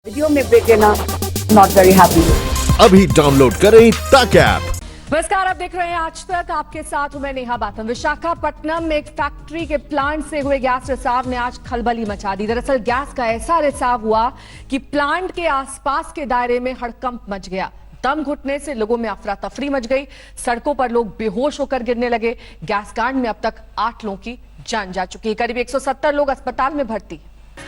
Video में break लेना not very happy. अभी डाउनलोड करें तक ऐप। नमस्कार, आप देख रहे हैं आज तक। आपके साथ हूं मैं नेहा बाथम। विशाखापट्टनम में एक फैक्ट्री के प्लांट से हुए गैस रिसाव ने आज खलबली मचा दी। दरअसल गैस का ऐसा रिसाव हुआ कि प्लांट के आसपास के दायरे में हड़कंप मच गया। दम घुटने से लोगों में अफरा तफरी मच गई। सड़कों पर लोग बेहोश होकर गिरने लगे। गैस कांड में अब तक 8 लोगों की जान जा चुकी है। करीब 170 लोग अस्पताल में भर्ती।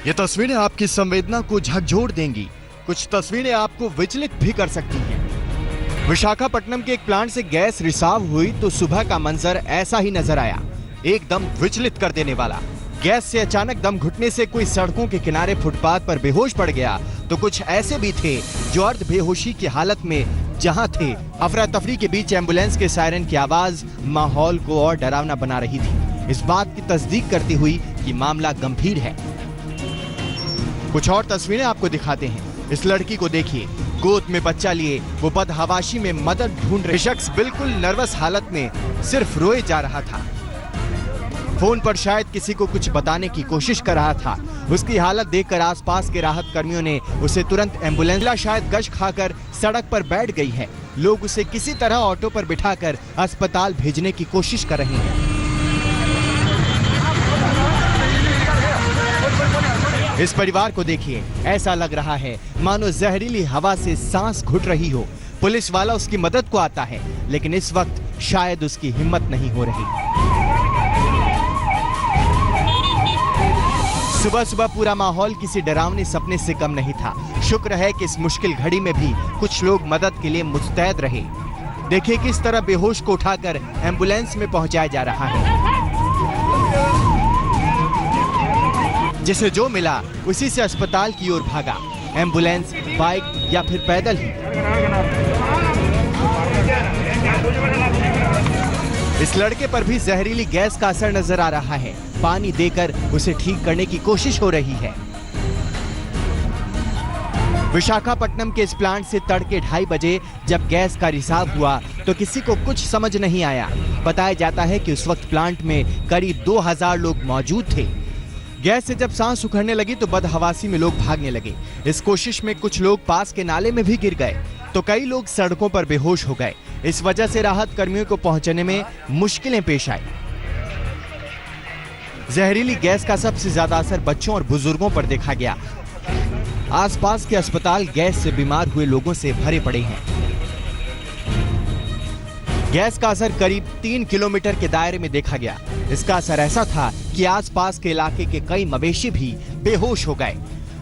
ये तस्वीरें आपकी संवेदना को झकझोर देंगी। कुछ तस्वीरें आपको विचलित भी कर सकती हैं। विशाखापट्टनम के एक प्लांट से गैस रिसाव हुई तो सुबह का मंजर ऐसा ही नजर आया, एकदम विचलित कर देने वाला। गैस से अचानक दम घुटने से कोई सड़कों के किनारे फुटपाथ पर बेहोश पड़ गया तो कुछ ऐसे भी थे जो अर्ध बेहोशी की हालत में जहां थे। अफरा तफरी के बीच एम्बुलेंस के सायरन की आवाज माहौल को और डरावना बना रही थी, इस बात की तस्दीक करती हुई कि मामला गंभीर है। कुछ और तस्वीरें आपको दिखाते हैं। इस लड़की को देखिए, गोद में बच्चा लिए वो बदहवाशी में मदद ढूंढ रहे शख्स बिल्कुल नर्वस हालत में सिर्फ रोए जा रहा था। फोन पर शायद किसी को कुछ बताने की कोशिश कर रहा था। उसकी हालत देखकर आसपास के राहत कर्मियों ने उसे तुरंत एम्बुलेंस शायद गश खाकर सड़क पर बैठ गई है। लोग उसे किसी तरह ऑटो पर बिठाकर अस्पताल भेजने की कोशिश कर रहे हैं। इस परिवार को देखिए, ऐसा लग रहा है मानो जहरीली हवा से सांस घुट रही हो। पुलिस वाला उसकी मदद को आता है, लेकिन इस वक्त शायद उसकी हिम्मत नहीं हो रही। सुबह सुबह पूरा माहौल किसी डरावने सपने से कम नहीं था। शुक्र है कि इस मुश्किल घड़ी में भी कुछ लोग मदद के लिए मुस्तैद रहे। देखिए किस तरह बेहोश को उठाकर एम्बुलेंस में पहुंचाया जा रहा है। जिसे जो मिला उसी से अस्पताल की ओर भागा, एम्बुलेंस, बाइक या फिर पैदल ही। इस लड़के पर भी जहरीली गैस का असर नजर आ रहा है। पानी देकर उसे ठीक करने की कोशिश हो रही है। विशाखापट्टनम के इस प्लांट से तड़के 2:30 बजे जब गैस का रिसाव हुआ तो किसी को कुछ समझ नहीं आया। बताया जाता है कि उस वक्त प्लांट में करीब 2000 लोग मौजूद थे। गैस से जब सांस उखड़ने लगी तो बदहवासी में लोग भागने लगे। इस कोशिश में कुछ लोग पास के नाले में भी गिर गए तो कई लोग सड़कों पर बेहोश हो गए। इस वजह से राहत कर्मियों को पहुंचने में मुश्किलें पेश आई। जहरीली गैस का सबसे ज्यादा असर बच्चों और बुजुर्गों पर देखा गया। आसपास के अस्पताल गैस से बीमार हुए लोगों से भरे पड़े हैं। गैस का असर करीब 3 किलोमीटर के दायरे में देखा गया। इसका असर ऐसा था कि आसपास के इलाके के कई मवेशी भी बेहोश हो गए।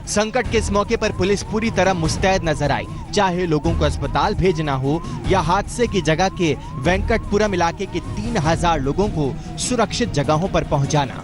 संकट के इस मौके पर पुलिस पूरी तरह मुस्तैद नजर आई, चाहे लोगों को अस्पताल भेजना हो या हादसे की जगह के वेंकटपुरम इलाके के 3000 लोगों को सुरक्षित जगहों पर पहुंचाना।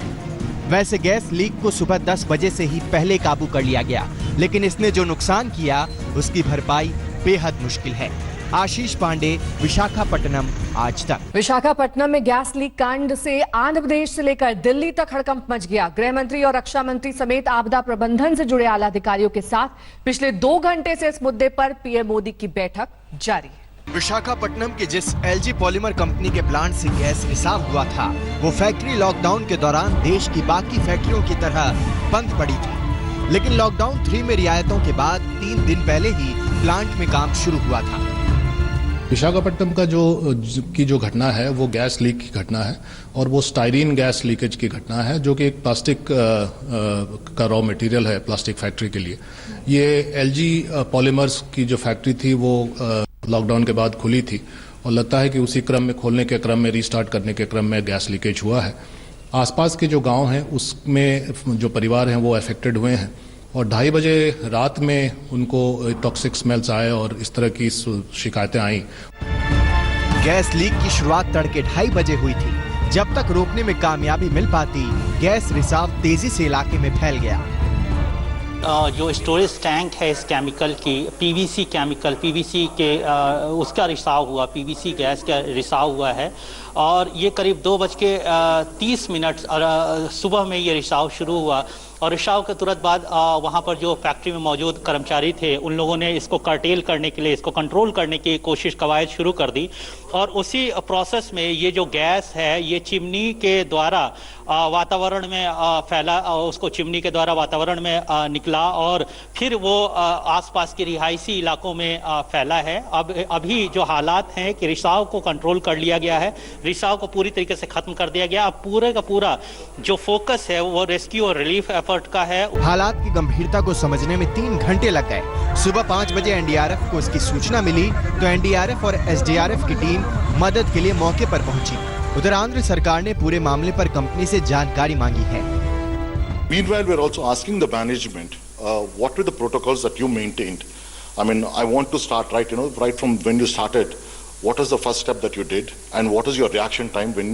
वैसे गैस लीक को सुबह 10 बजे से ही पहले काबू कर लिया गया, लेकिन इसने जो नुकसान किया उसकी भरपाई बेहद मुश्किल है। आशीष पांडे, विशाखापट्टनम, आज तक। विशाखापट्टनम में गैस लीक कांड से आंध्र प्रदेश से लेकर दिल्ली तक हड़कंप मच गया। गृह मंत्री और रक्षा मंत्री समेत आपदा प्रबंधन से जुड़े आला अधिकारियों के साथ पिछले 2 घंटे से इस मुद्दे पर पीएम मोदी की बैठक जारी है। विशाखापट्टनम के जिस एलजी पॉलीमर कंपनी के प्लांट से गैस रिसाव हुआ था, वो फैक्ट्री लॉकडाउन के दौरान देश की बाकी फैक्ट्रियों की तरह बंद पड़ी थी। लेकिन लॉकडाउन 3 में रियायतों के बाद 3 दिन पहले ही प्लांट में काम शुरू हुआ था। विशाखापट्टनम का जो घटना है वो गैस लीक की घटना है और वो स्टाइरीन गैस लीकेज की घटना है, जो कि एक प्लास्टिक का रॉ मटेरियल है प्लास्टिक फैक्ट्री के लिए। ये एलजी पॉलीमर्स की जो फैक्ट्री थी वो लॉकडाउन के बाद खुली थी और लगता है कि उसी क्रम में खोलने के क्रम में रीस्टार्ट करने के क्रम में गैस लीकेज हुआ है। आसपास के जो गांव हैं उसमें जो परिवार हैं वो अफेक्टेड हुए हैं और 2:30 बजे रात में उनको टॉक्सिक स्मेल्स आए और इस तरह की शिकायतें आई। गैस लीक की शुरुआत तड़के 2:30 बजे हुई थी। जब तक रोकने में कामयाबी मिल पाती, गैस रिसाव तेजी से इलाके में फैल गया। जो स्टोरेज टैंक है इस केमिकल की, पीवीसी के उसका रिसाव हुआ, पीवीसी गैस का रिसाव हुआ है और ये करीब 2:30 और सुबह में ये रिसाव शुरू हुआ और रिसाव के तुरंत बाद वहाँ पर जो फैक्ट्री में मौजूद कर्मचारी थे उन लोगों ने इसको कर्टेल करने के लिए, इसको कंट्रोल करने की कोशिश कवायद शुरू कर दी और उसी प्रोसेस में ये जो गैस है ये चिमनी के द्वारा वातावरण में फैला, उसको चिमनी के द्वारा वातावरण में निकला और फिर वो आसपास के रिहायशी इलाकों में फैला है। अभी जो हालात हैं कि रिसाव को कंट्रोल कर लिया गया है, रिसाव को पूरी तरीके से खत्म कर दिया गया। अब पूरे का पूरा जो फोकस है वो रेस्क्यू और रिलीफ एफर्ट का है। हालात की गंभीरता को समझने में 3 घंटे लग गए। सुबह 5 बजे एनडीआरएफ को इसकी सूचना मिली तो एनडीआरएफ और एसडीआरएफ की टीम मदद के लिए मौके पर पहुंची। उधर आंध्र सरकार ने पूरे मामले पर कंपनी से जानकारी मांगी है। Meanwhile, we're also asking the management, what were the protocols that you maintained? I mean, I want to start right from when you started. What was the first step that you did, and what was your reaction time when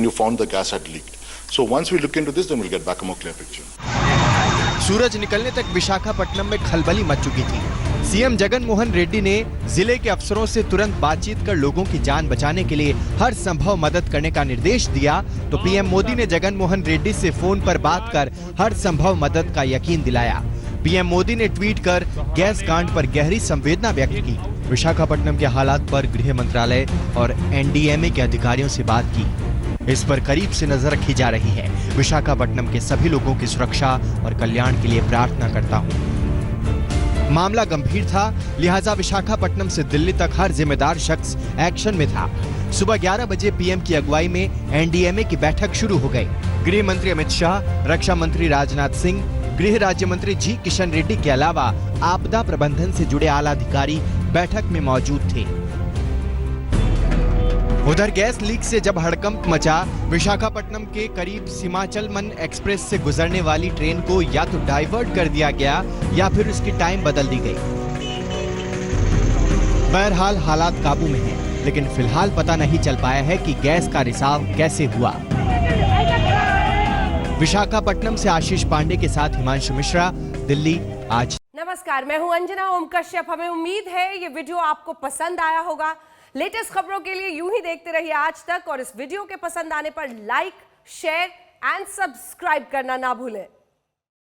you found the gas had leaked? So once we look into this, then we'll get back a more clear picture. सूरज निकलने तक विशाखापट्टनम में खलबली much चुकी थी। CM Jagan Mohan Reddy ने जिले के अफसरों से तुरंत बातचीत कर लोगों की जान बचाने के लिए हर संभव मदद करने का निर्देश दिया तो पीएम मोदी ने जगन मोहन रेड्डी से फोन पर बात कर हर संभव मदद का यकीन दिलाया। पीएम मोदी ने ट्वीट कर गैस कांड पर गहरी संवेदना व्यक्त की। विशाखापट्टनम के हालात पर गृह मंत्रालय और एनडीएमए के अधिकारियों से बात की। इस पर करीब से नजर रखी जा रही है। विशाखापट्टनम के सभी लोगों की सुरक्षा और कल्याण के लिए प्रार्थना करता हूं। मामला गंभीर था, लिहाजा विशाखापट्टनम से दिल्ली तक हर जिम्मेदार शख्स एक्शन में था। सुबह 11 बजे पीएम की अगुवाई में एनडीएमए की बैठक शुरू हो गई। गृह मंत्री अमित शाह, रक्षा मंत्री राजनाथ सिंह, गृह राज्य मंत्री जी किशन रेड्डी के अलावा आपदा प्रबंधन से जुड़े आला अधिकारी बैठक में मौजूद थे। उधर गैस लीक से जब हड़कंप मचा, विशाखापट्टनम के करीब सीमाचलमन एक्सप्रेस से गुजरने वाली ट्रेन को या तो डाइवर्ट कर दिया गया या फिर उसकी टाइम बदल दी गई। बहरहाल हालात काबू में हैं, लेकिन फिलहाल पता नहीं चल पाया है कि गैस का रिसाव कैसे हुआ। विशाखापट्टनम से आशीष पांडे के साथ हिमांशु मिश्रा, दिल्ली आज। नमस्कार, मैं हूं अंजना ओम कश्यप। हमें उम्मीद है ये वीडियो आपको पसंद आया होगा। लेटेस्ट खबरों के लिए यूं ही देखते रहिए आज तक और इस वीडियो के पसंद आने पर लाइक, शेयर एंड सब्सक्राइब करना ना भूलें।